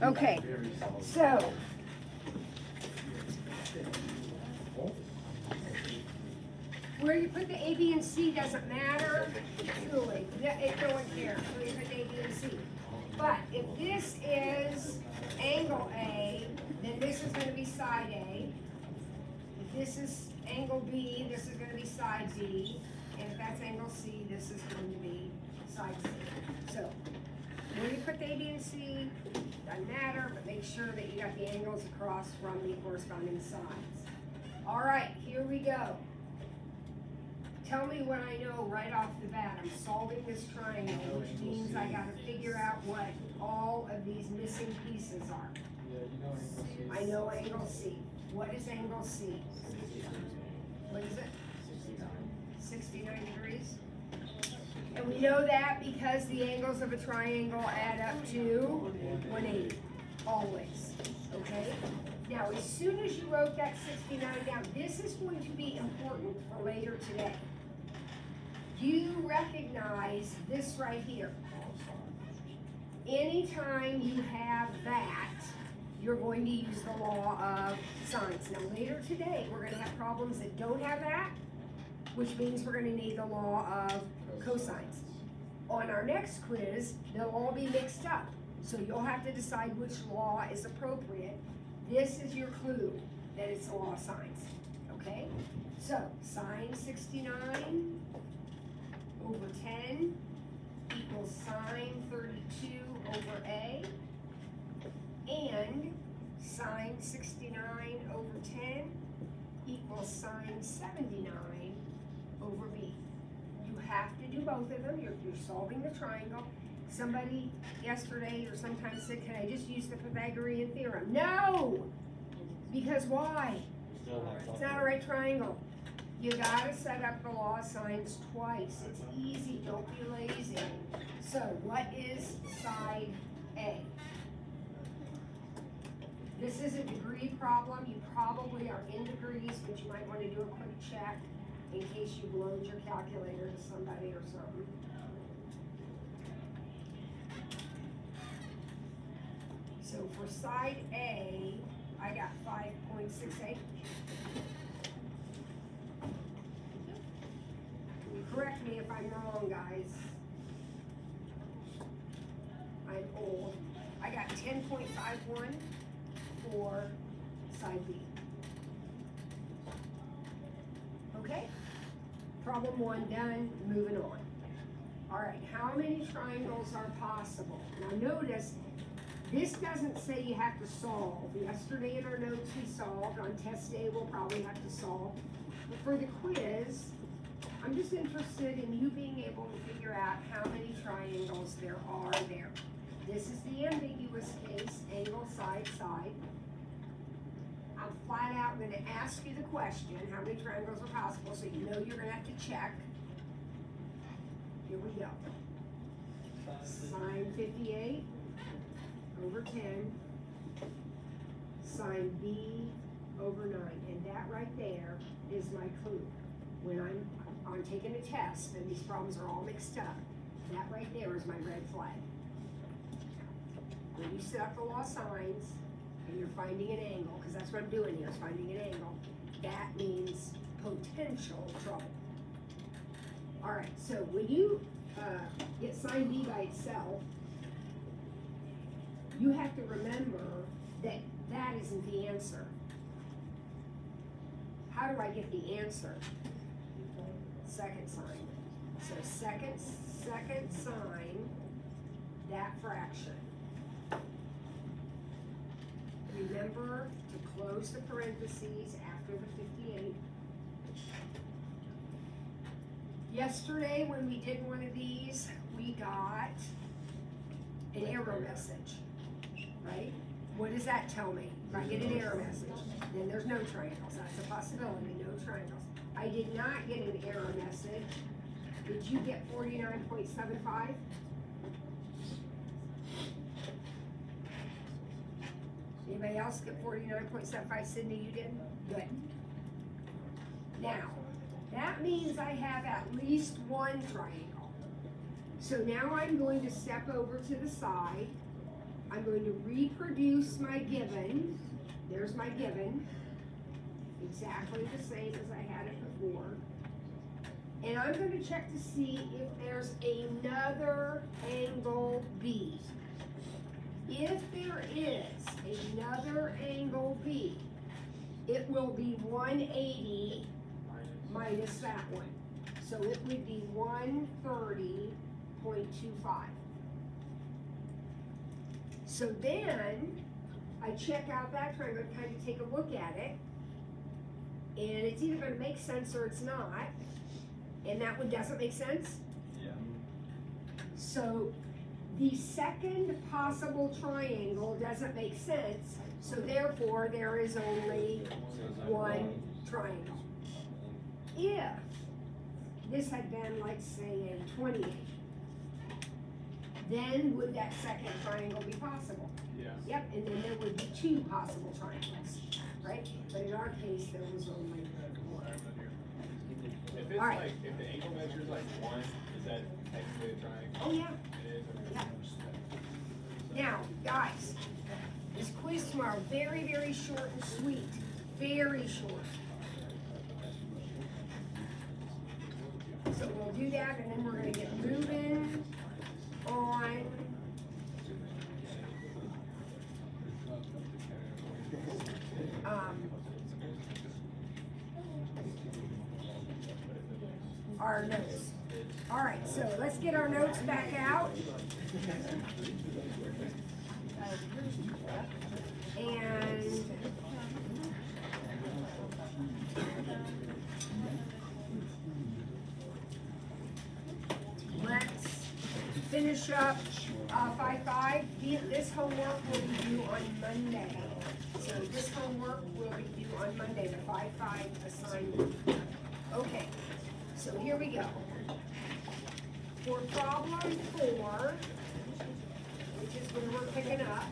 Okay, so where you put the A, B, and C doesn't matter, truly. It don't care where you put the A, B, and C. But if this is angle A, then this is going to be side A. If this is angle B, this is going to be side B. And if that's angle C, this is going to be side C. So where you put the A, B, and C doesn't matter, but make sure that you got the angles across from the corresponding sides. All right, here we go. Tell me what I know right off the bat. I'm solving this triangle, which means I gotta figure out what all of these missing pieces are. I know angle C. What is angle C? What is it? 69 degrees. And we know that because the angles of a triangle add up to 180, always, okay? Now, as soon as you wrote that 69 down, this is going to be important for later today. You recognize this right here. Anytime you have that, you're going to use the law of sines. Now, later today, we're gonna have problems that don't have that, which means we're gonna need the law of cosines. On our next quiz, they'll all be mixed up. So you'll have to decide which law is appropriate. This is your clue that it's the law of sines, okay? So sine 69 over 10 equals sine 32 over A, and sine 69 over 10 equals sine 79 over B. You have to do both of them. You're solving the triangle. Somebody yesterday or sometime said, can I just use the Pythagorean theorem? No! Because why? It's not a right triangle. You gotta set up the law of sines twice. It's easy, don't be lazy. So what is side A? This is a degree problem. You probably are in degrees, but you might want to do a quick check in case you loaned your calculator to somebody or something. So for side A, I got 5.68. Correct me if I'm wrong, guys. I'm old. I got 10.51 for side B. Okay? Problem one done, moving on. All right, how many triangles are possible? Now notice, this doesn't say you have to solve. Yesterday in our notes we solved. On test day we'll probably have to solve. But for the quiz, I'm just interested in you being able to figure out how many triangles there are there. This is the ambiguous case, angle, side, side. I'm flat out going to ask you the question, how many triangles are possible, so you know you're going to have to check. Here we go. Sine 58 over 10, sine B over 9. And that right there is my clue. When I'm taking a test and these problems are all mixed up, that right there is my red flag. When you set up the law of sines and you're finding an angle, because that's what I'm doing here, is finding an angle, that means potential trouble. All right, so when you get sine B by itself, you have to remember that that isn't the answer. How do I get the answer? Second sign. So second sign, that fraction. Remember to close the parentheses after the 58. Yesterday when we did one of these, we got an error message, right? What does that tell me? If I get an error message, then there's no triangles. That's a possibility, no triangles. I did not get an error message. Did you get 49.75? Anybody else get 49.75? Sydney, you did? Good. Now, that means I have at least one triangle. So now I'm going to step over to the side. I'm going to reproduce my given. There's my given. Exactly the same as I had it before. And I'm going to check to see if there's another angle B. If there is another angle B, it will be 180 minus that one. So it would be 130.25. So then I check out that triangle, kind of take a look at it, and it's either going to make sense or it's not. And that one doesn't make sense? Yeah. So the second possible triangle doesn't make sense, so therefore there is only one triangle. If this had been, like, say, a 28, then would that second triangle be possible? Yeah. Yep, and then there would be two possible triangles, right? But in our case, there was only one. If it's All right. like, if the angle measures like 1, is that technically a triangle? Oh, yeah. It is. Okay. Yeah. Now, guys, this quiz tomorrow, very, very short and sweet. Very short. So we'll do that, and then we're gonna get moving on. Our notes. All right, so let's get our notes back out. And let's finish up 5-5. This homework will be due on Monday. So this homework will be due on Monday, the 5-5 assignment. Okay, so here we go. For problem 4, which is where we're picking up,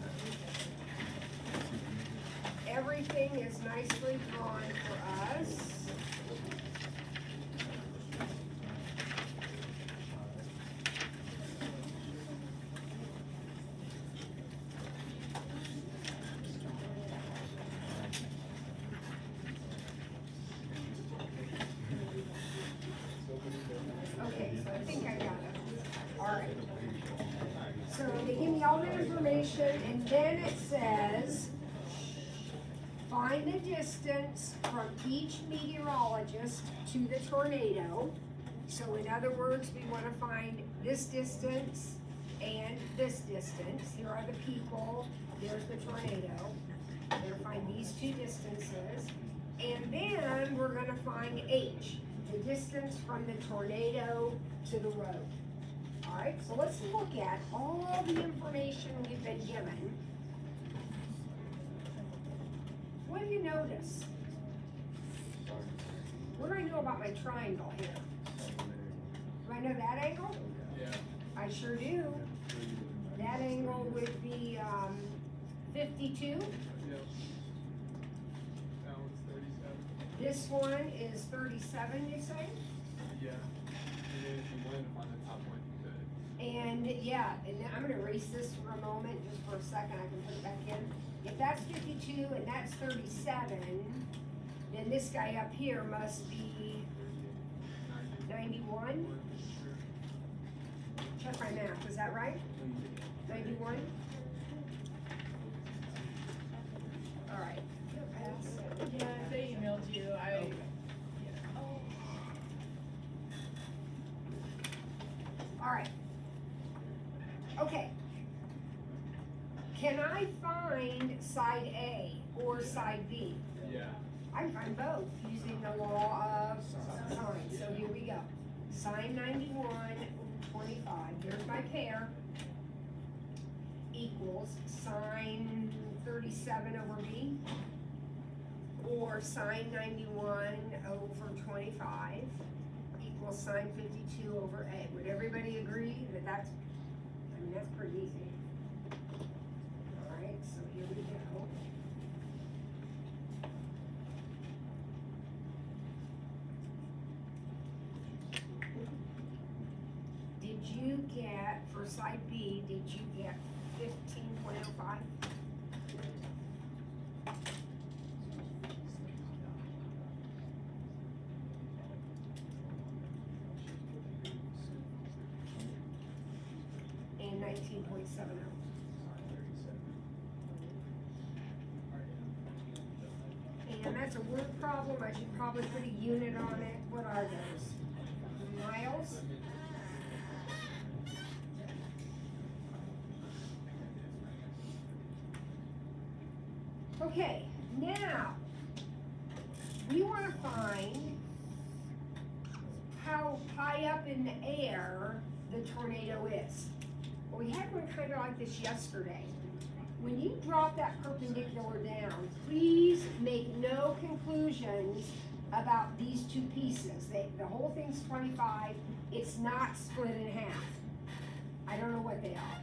everything is nicely drawn for us. Okay, so I think I got it. All right. So they give me all the information, and then it says, find the distance from each meteorologist to the tornado. So in other words, we want to find this distance and this distance. Here are the people, there's the tornado. We're going to find these two distances. And then we're going to find H, the distance from the tornado to the road. All right, so let's look at all the information we've been given. What do you notice? What do I know about my triangle here? Do I know that angle? Yeah. I sure do. That angle would be 52. Yep. That one's 37. This one is 37, you say? Yeah. And then if you wanted to find the top one, you could. And yeah, and then I'm gonna erase this for a moment, just for a second, I can put it back in. If that's 52 and that's 37, then this guy up here must be 91? Check my math, is that right? 91? All right. Yeah, they emailed you, All right. Okay. Can I find side A or side B? Yeah. I can find both using the law of sine. So here we go. Sine 91, 25. Here's my pair. Equals sine 37 over B. Or sine 91 over 25 equals sine 52 over A. Would everybody agree that that's pretty easy. All right, so here we go. Did you get, for side B, did you get 15 1.05. And 19.70. And that's a word problem. I should probably put a unit on it. What are those? Miles? Okay, now we want to find how high up in the air the tornado is. Well, we had one kind of like this yesterday. When you drop that perpendicular down, please make no conclusions about these two pieces. The whole thing's 25. It's not split in half. I don't know what they are.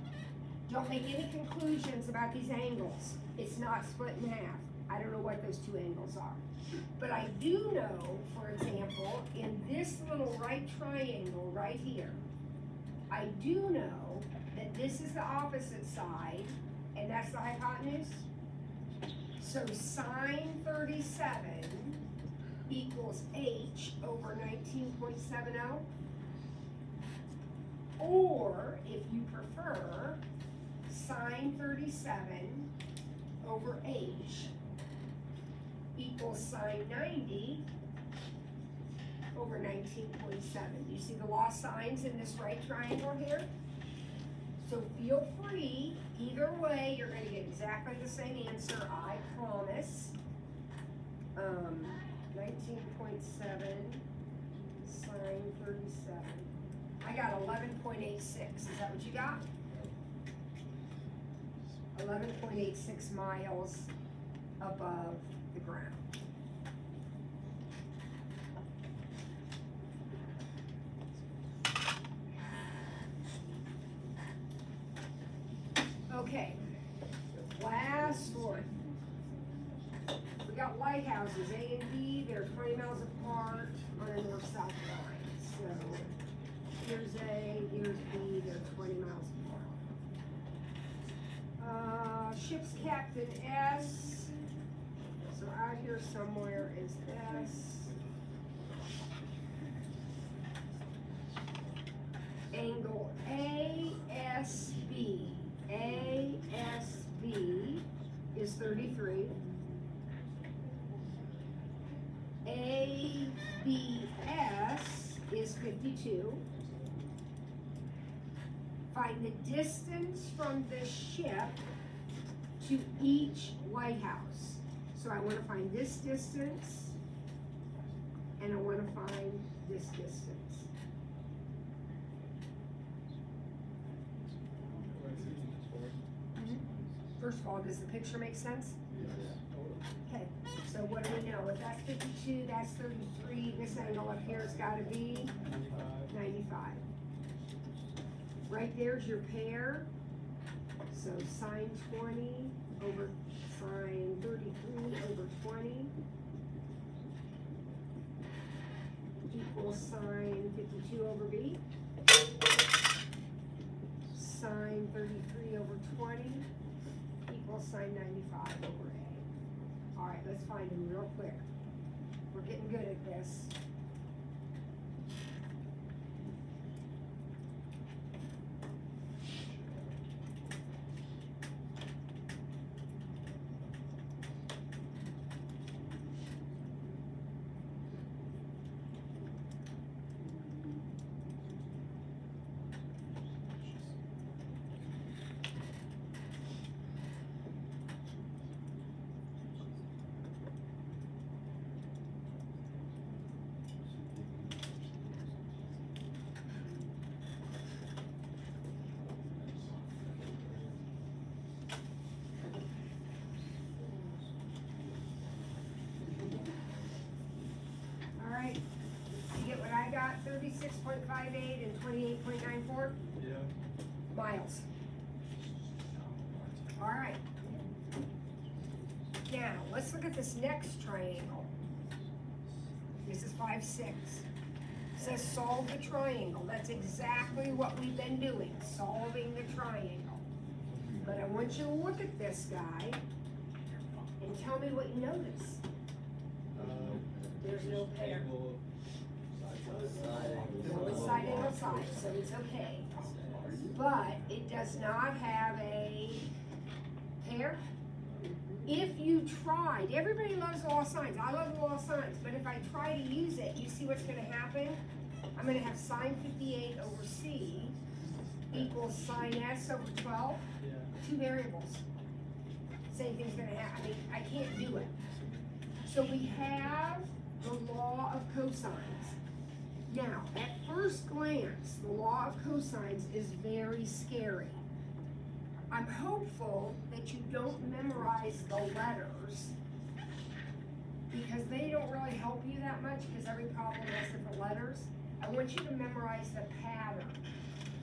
Don't make any conclusions about these angles. It's not split in half. I don't know what those two angles are. But I do know, for example, in this little right triangle right here, I do know that this is the opposite side, and that's the hypotenuse. So sine 37 equals h over 19.70. Or, if you prefer, sine 37 over h equals sine 90 over 19.7. You see the lost signs in this right triangle here? So feel free, either way, you're going to get exactly the same answer, I promise. 19.7 sine 37. I got 11.86. Is that what you got? 11.86 miles above the ground. Okay, last one. We got lighthouses, A and B, they're 20 miles apart on a north-south line. So here's A, here's B, they're 20 miles apart. Ship's captain S. So out here somewhere is S. Angle ASB. ASB is 33. ABS is 52. Find the distance from the ship to each lighthouse. So I want to find this distance, and I want to find this distance. First of all, does the picture make sense? Okay, so what do we know? If that's 52, that's 33, this angle up here has got to be 95. Right there's your pair. So sine 20 over sine 33 over 20 equals sine 52 over B. Sine 33 over 20 equals sine 95 over A. All right, let's find them real quick. We're getting good at this. You get what I got, 36.58 and 28.94 Yeah. miles. All right. Now, let's look at this next triangle. This is 5-6. It says solve the triangle. That's exactly what we've been doing, solving the triangle. But I want you to look at this guy and tell me what you notice. There's no pair. No, it's side angle side, so it's okay. But it does not have a pair. If you tried, everybody loves law of sines. I love law of sines, but if I try to use it, you see what's gonna happen? I'm gonna have sine 58 over C equals sine S over 12, two variables. Same thing's gonna happen. I mean, I can't do it. So we have the law of cosines. Now, at first glance, the law of cosines is very scary. I'm hopeful that you don't memorize the letters because they don't really help you that much because every problem has different letters. I want you to memorize the pattern.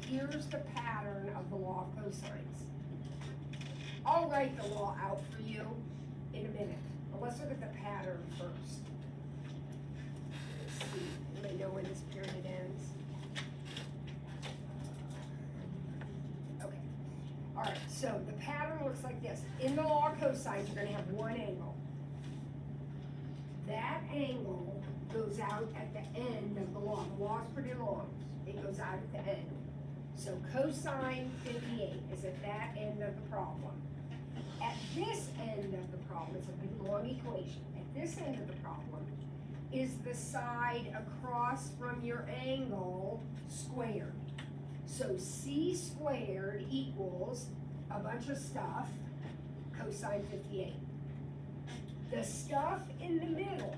Here's the pattern of the law of cosines. I'll write the law out for you in a minute, but let's look at the pattern first. Let's see, anybody know when this period ends? Okay, all right, so the pattern looks like this. In the law of cosines, you're gonna have one angle. That angle goes out at the end of the law. The law is pretty long. It goes out at the end. So cosine 58 is at that end of the problem. At this end of the problem, it's a big long equation. At this end of the problem is the side across from your angle squared. So C squared equals a bunch of stuff, cosine 58. The stuff in the middle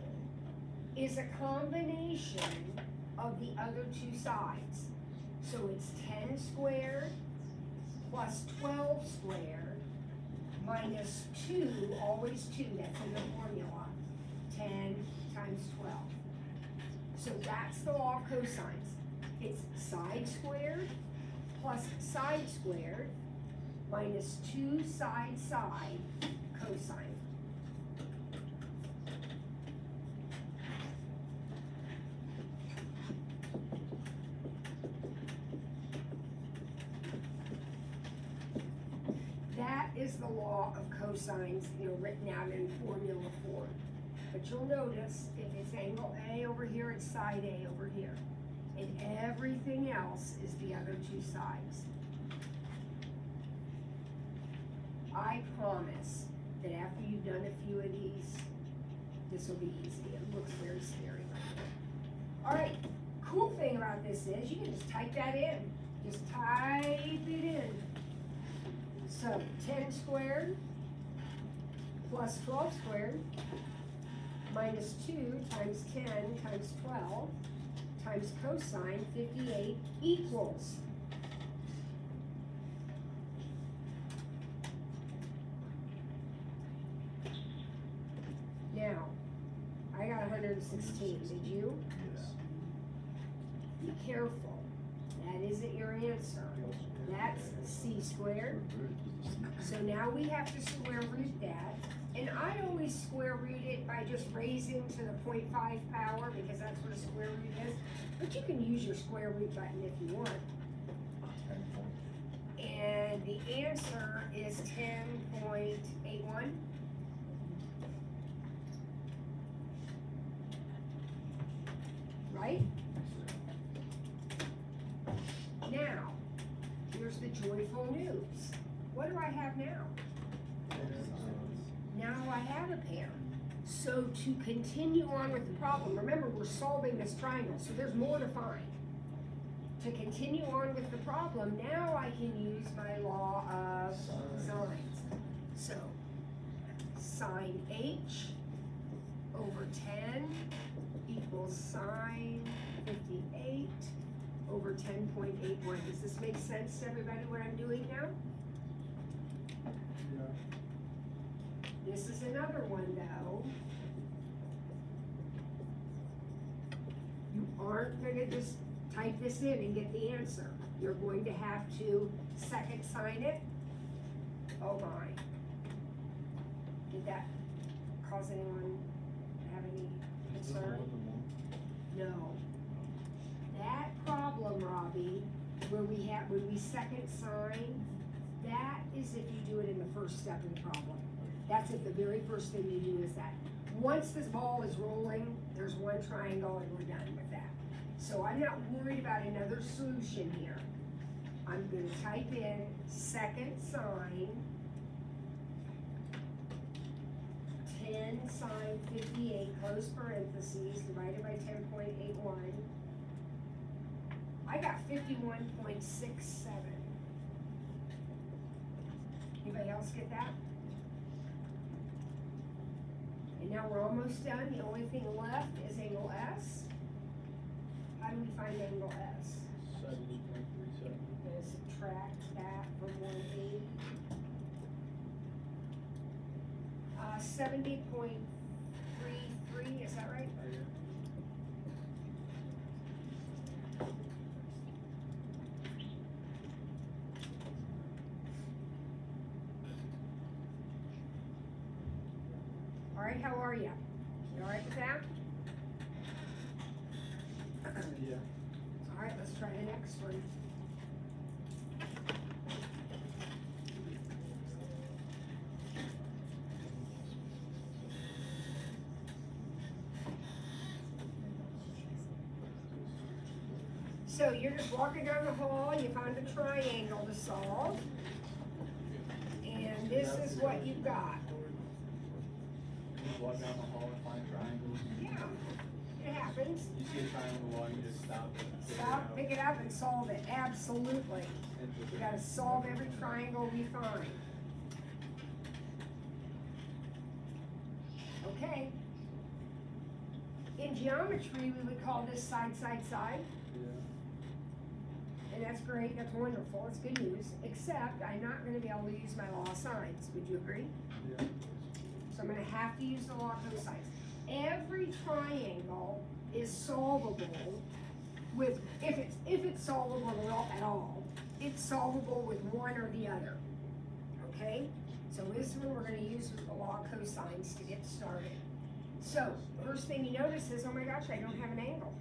is a combination of the other two sides. So it's 10 squared plus 12 squared minus 2, always 2, that's in the formula, 10 times 12. So that's the law of cosines. It's side squared plus side squared minus 2 side cosine. That is the law of cosines, written out in formula form. But you'll notice if it's angle A over here, it's side A over here. And everything else is the other two sides. I promise that after you've done a few of these, this will be easy. It looks very scary right now. All right, cool thing about this is you can just type that in. Just type it in. So 10 squared plus 12 squared minus 2 times 10 times 12 times cosine 58 equals. Now, I got 116, did you? Yes. Be careful, that isn't your answer. That's C squared. So now we have to square root that. And I always square root it by just raising to the 0.5 power because that's what a square root is. But you can use your square root button if you want. And the answer is 10.81. Right? Now, here's the joyful news. What do I have now? Now I have a pair. So to continue on with the problem, remember we're solving this triangle, so there's more to find. To continue on with the problem, now I can use my law of sines. So sine H over 10 equals sine 58 over 10.81. Does this make sense to everybody what I'm doing now? This is another one though. You aren't gonna just type this in and get the answer. You're going to have to second sign it. Oh my. Did that cause anyone to have any concern? No. That problem, Robbie, when we second sign, that is if you do it in the first step of the problem. That's if the very first thing you do is that. Once this ball is rolling, there's one triangle and we're done with that. So I'm not worried about another solution here. I'm gonna type in second sine 10 sine 58 close parentheses divided by 10.81. I got 51.67. Anybody else get that? And now we're almost done. The only thing left is angle S. How do we find angle S? 70.37. I'm gonna subtract that from 180. 70.33, is that right? All right, how are you? You all right with that? Yeah. All right, let's try the next one. So you're just walking down the hall, you find a triangle to solve, and this is what you've got. You walk down the hall and find triangles. Yeah, it happens. You see a triangle on the wall, you just stop it. Stop, pick it up, and solve it. Absolutely. We gotta solve every triangle we find. Okay. In geometry, we would call this side, side, side. Yeah. And that's great, that's wonderful, it's good news, except I'm not gonna be able to use my law of sines. Would you agree? Yeah. So I'm gonna have to use the law of cosines. Every triangle is solvable with, if it's solvable at all, it's solvable with one or the other, okay? So this one we're gonna use with the law of cosines to get started. So, first thing you notice is, oh my gosh, I don't have an angle.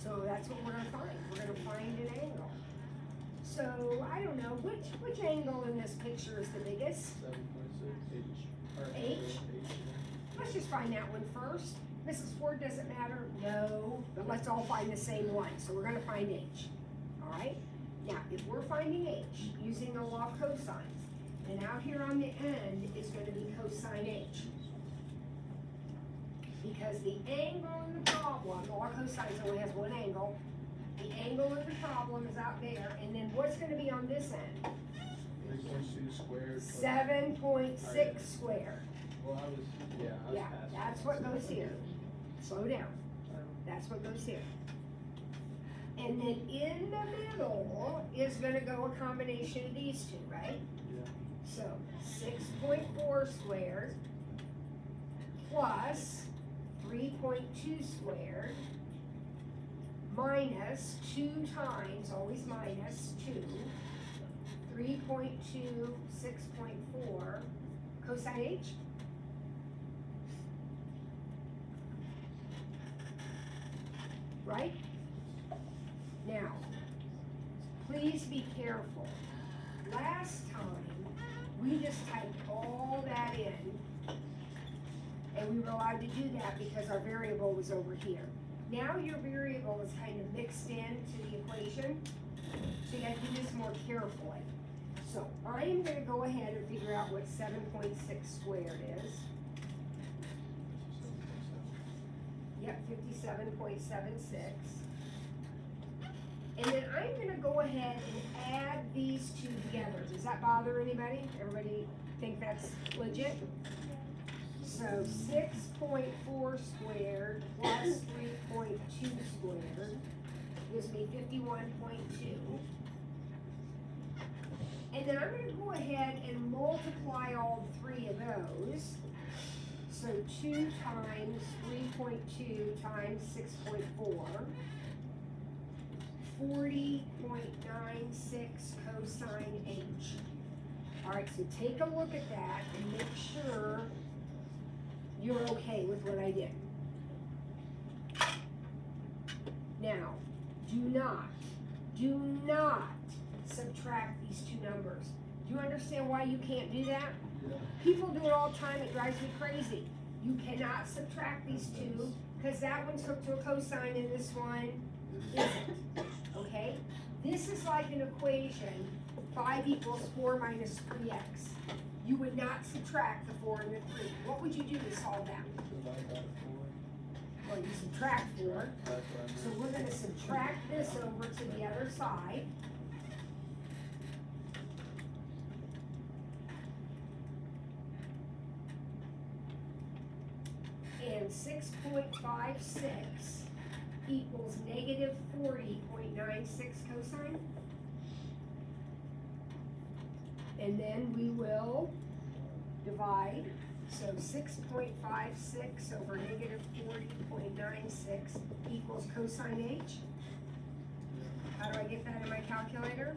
So that's what we're gonna find, we're gonna find an angle. So, I don't know, which angle in this picture is the biggest? 7.6 H. H? Let's just find that one first. Mrs. Ford, does it matter? No, but let's all find the same one. So we're gonna find H, all right? Now, if we're finding H using the law of cosines, then out here on the end is gonna be cosine H. Because the angle in the problem, the law of cosines only has one angle. The angle of the problem is out there, and then what's gonna be on this end? 3.2 squared. 7.6 squared. Well, I was Yeah, past that's that. what goes here. Slow down. That's what goes here. And then in the middle is gonna go a combination of these two, right? Yeah. So 6.4 squared plus 3.2 squared minus 2 times, always minus 2, 3.2, 6.4, cosine H. Right? Now, please be careful. Last time, we just typed all that in, and we were allowed to do that because our variable was over here. Now your variable is kind of mixed into the equation, so you gotta do this more carefully. So I am gonna go ahead and figure out what 7.6 squared is. Yep, 57.76. And then I'm gonna go ahead and add these two together. Does that bother anybody? Everybody think that's legit? So 6.4 squared plus 3.2 squared gives me 51.2. And then I'm gonna go ahead and multiply all three of those. So 2 times 3.2 times 6.4, 40.96 cosine H. All right, so take a look at that and make sure you're okay with what I did. Now, do not subtract these two numbers. Do you understand why you can't do that? Yeah. People do it all the time, it drives me crazy. You cannot subtract these two, because that one's hooked to a cosine and this one isn't, okay? This is like an equation, 5 equals 4 minus 3x. You would not subtract the 4 and the 3. What would you do to solve that? Divide by 4. Well, you subtract 4, That's what I meant. so we're gonna subtract this over to the other side. And 6.56 equals negative 40.96 cosine. And then we will divide, so 6.56 over negative 40.96 equals cosine H. How do I get that in my calculator?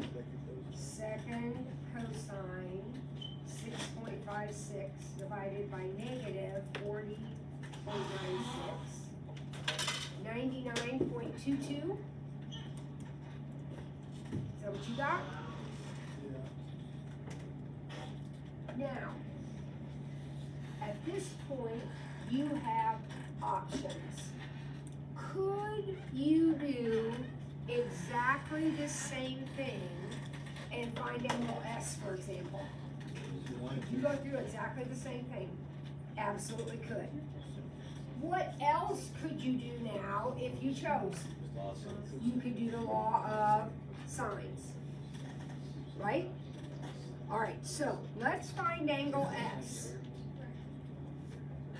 Second cosine 6.56 divided by negative 40.96. 99.22. Is that what you got? Yeah. Now, at this point, you have options. Could you do exactly the same thing and find angle S, for example? You go through exactly the same thing. Absolutely could. What else could you do now if you chose? You could do the law of sines, right? All right, so let's find angle S.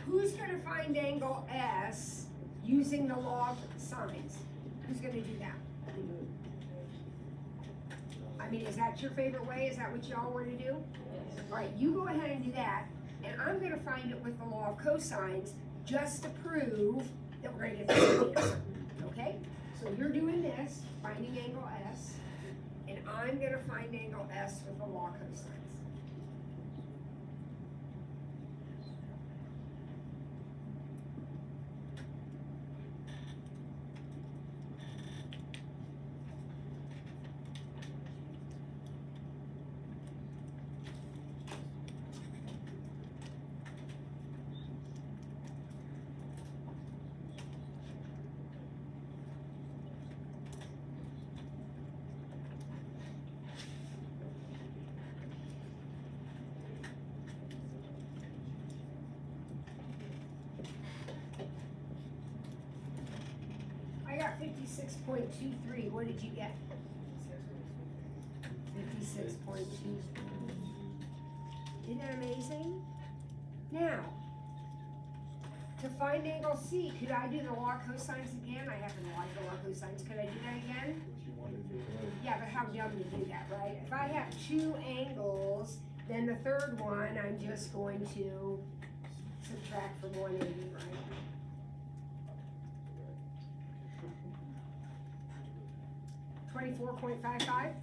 Who's gonna find angle S using the law of sines? Who's gonna do that? I mean, is that your favorite way? Is that what y'all want to do? All right, you go ahead and do that, and I'm gonna find it with the law of cosines just to prove that we're gonna get the same answer, okay? So you're doing this, finding angle S, and I'm gonna find angle S with the law of cosines. I got 56.23. What did you get? 56.23. Isn't that amazing? Now, to find angle C, could I do the law of cosines again? I happen to like the law of cosines. Could I do that again? Yeah, but how dumb to do that, right? If I have 2 angles, then the third one, I'm just going to subtract from 180, right? $24.55.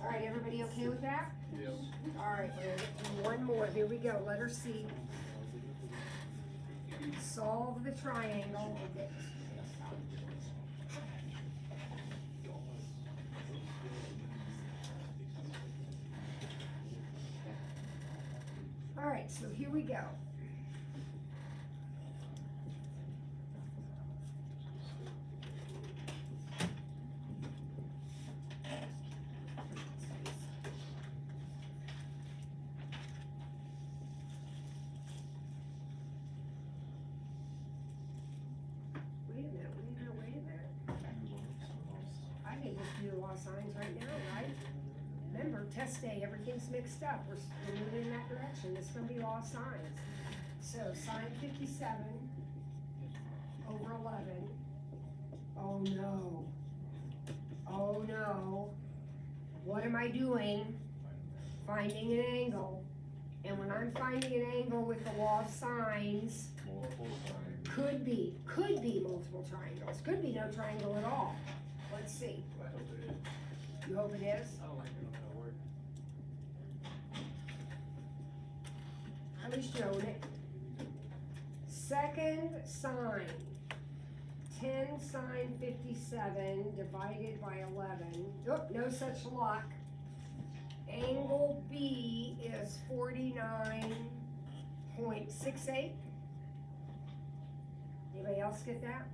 All right, everybody okay with that? Yep. All right, we're gonna get through one more. Here we go, letter C. Solve the triangle. All right, so here we go. Wait a minute. I can just do the law of sines right now, right? Remember, test day, everything's mixed up. We're moving in that direction. This is gonna be law of sines. So sine 57 over 11. Oh no. Oh no. What am I doing? Finding an angle. And when I'm finding an angle with the law of sines, could be multiple triangles. Could be no triangle at all. Let's see. I hope it is. You hope it is? I don't like it no matter what. I was showing it. Second sine 10 sine 57 divided by 11. Oh, no such luck. Angle B is 49.68. Anybody else get that?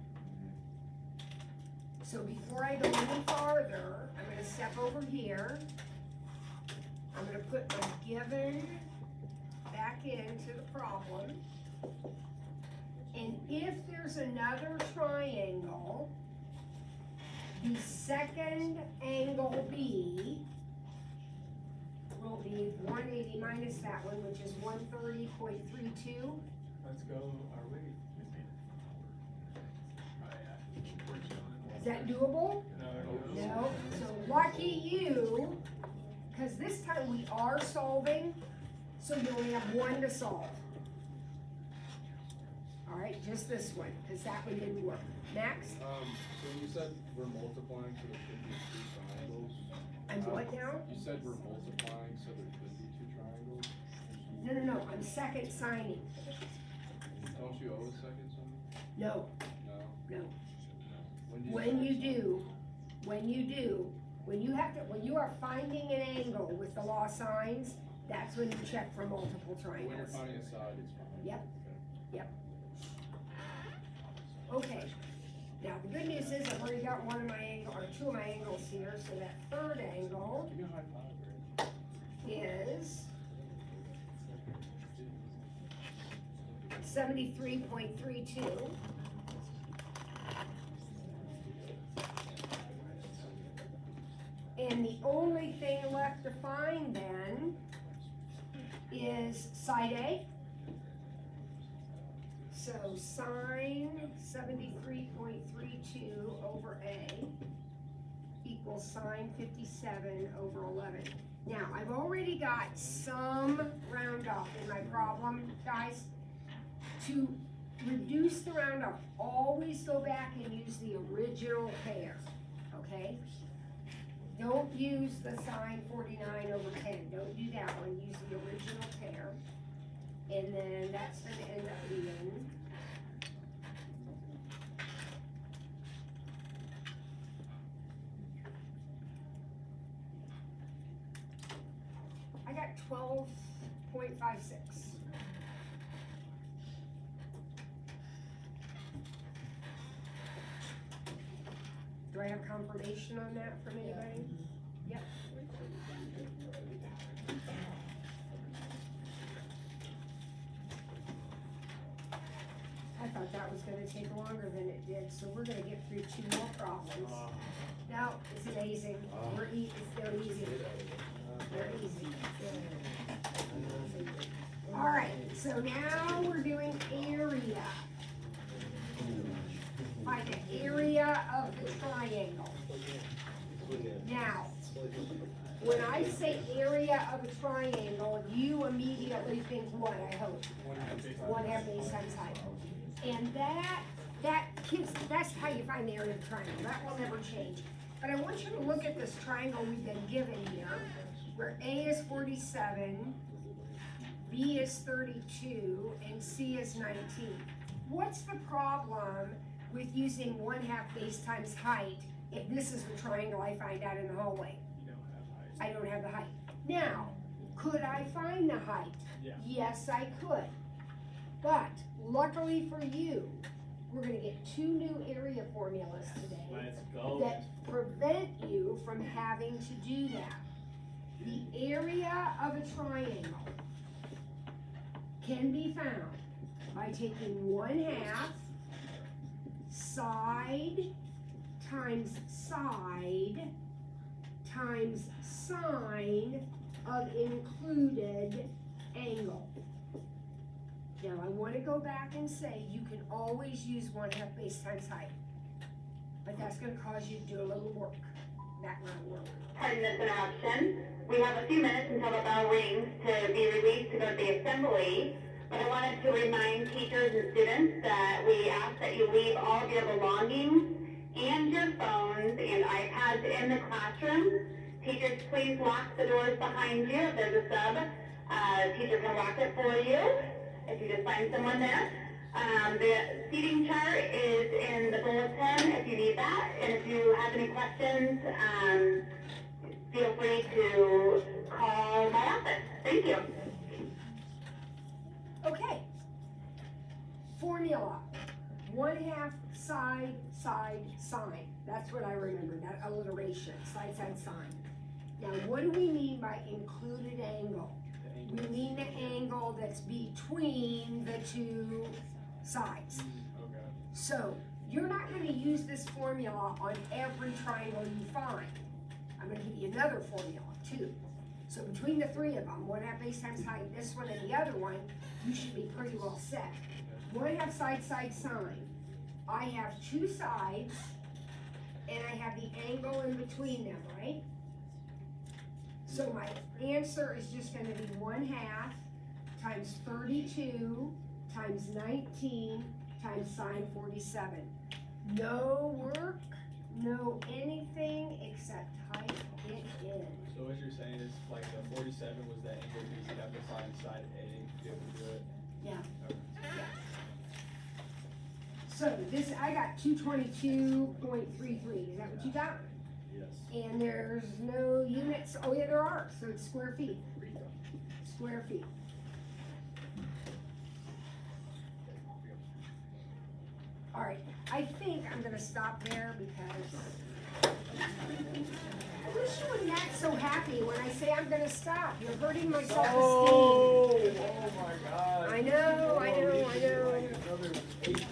So before I go any farther, I'm gonna step over here. I'm gonna put my given back into the problem. And if there's another triangle, the second angle B will be 180 minus that one, which is 130.32. Let's go our way. Is that doable? No. No. So lucky you, because this time we are solving, so you only have one to solve. All right, just this one, because that one didn't work. Next. So you said we're multiplying, so there could be two triangles. I'm what now? You said we're multiplying, so there could be two triangles. No, I'm second signing. Don't you owe a second some? No, No. no. When When you are finding an angle with the law signs, that's when you check for multiple When you're triangles. finding a side, it's fine. Yep. Okay, now the good news is I've already got one of my angle, or two of my angles here, so that third angle Give me a high five, right? is 73.32. And the only thing left to find then is side A. So sine 73.32 over A equals sine 57 over 11. Now, I've already got some round off in my problem, guys. To reduce the round off, always go back and use the original pair, okay? Don't use the sine 49 over 10. Don't do that one. Use the original pair. And then that's going to end up being I got 12.56. Do I have confirmation on that from anybody? Yep. I thought that was gonna take longer than it did, so we're gonna get through two more problems. No, it's amazing. They're easy. They're easy. All right, so now we're doing area. Find the area of the triangle. Now, when I say area of a triangle, you immediately think what, I hope? 1/2 base times height. And that's how you find the area of the triangle. That will never change. But I want you to look at this triangle we've been given here, where A is 47, B is 32, and C is 19. What's the problem with using 1/2 base times height if this is the triangle I find out in the hallway? You don't have height. I don't have the height. Now, could I find the height? Yeah. Yes, I could. But luckily for you, we're gonna get two new area formulas today Let's go. that prevent you from having to do that. The area of a triangle can be found by taking 1/2 side times side times sine of included angle. Now I want to go back and say you can always use 1/2 base times height, but that's going to cause you to do a little work, background work. Pardon this interruption. We have a few minutes until the bell rings to be released to go to the assembly. But I wanted to remind teachers and students that we ask that you leave all of your belongings and your phones and iPads in the classroom. Teachers, please lock the doors behind you. If there's a sub, teacher can lock it for you if you just find someone there. The seating chart is in the bulletin if you need that, and if you have any questions, feel free to call my office. Thank you. Okay. Formula, 1/2 side, side, sign. That's what I remember, that alliteration, side, side, sign. Now, what do we mean by included angle? We mean the angle that's between the two sides. Okay. So, you're not gonna use this formula on every triangle you find. I'm gonna give you another formula too. So between the three of them, 1/2 base times height, this one and the other one, you should be pretty well set. 1/2 side, side, sign. I have two sides, and I have the angle in between them, right? So my answer is just gonna be 1/2 times 32 times 19 times sine 47. No work, no anything except type it in. So what you're saying is like the 47 was the angle because you have to find side A to be able to do it? Yeah. Okay. So this, I got 222.33, is that what you got? Yes. And there's no units, oh yeah, there are, so it's square feet. Square feet. All right, I think I'm gonna stop there because I wish you wouldn't act so happy when I say I'm gonna stop. You're hurting my self-esteem. Oh my God. I know. Another 8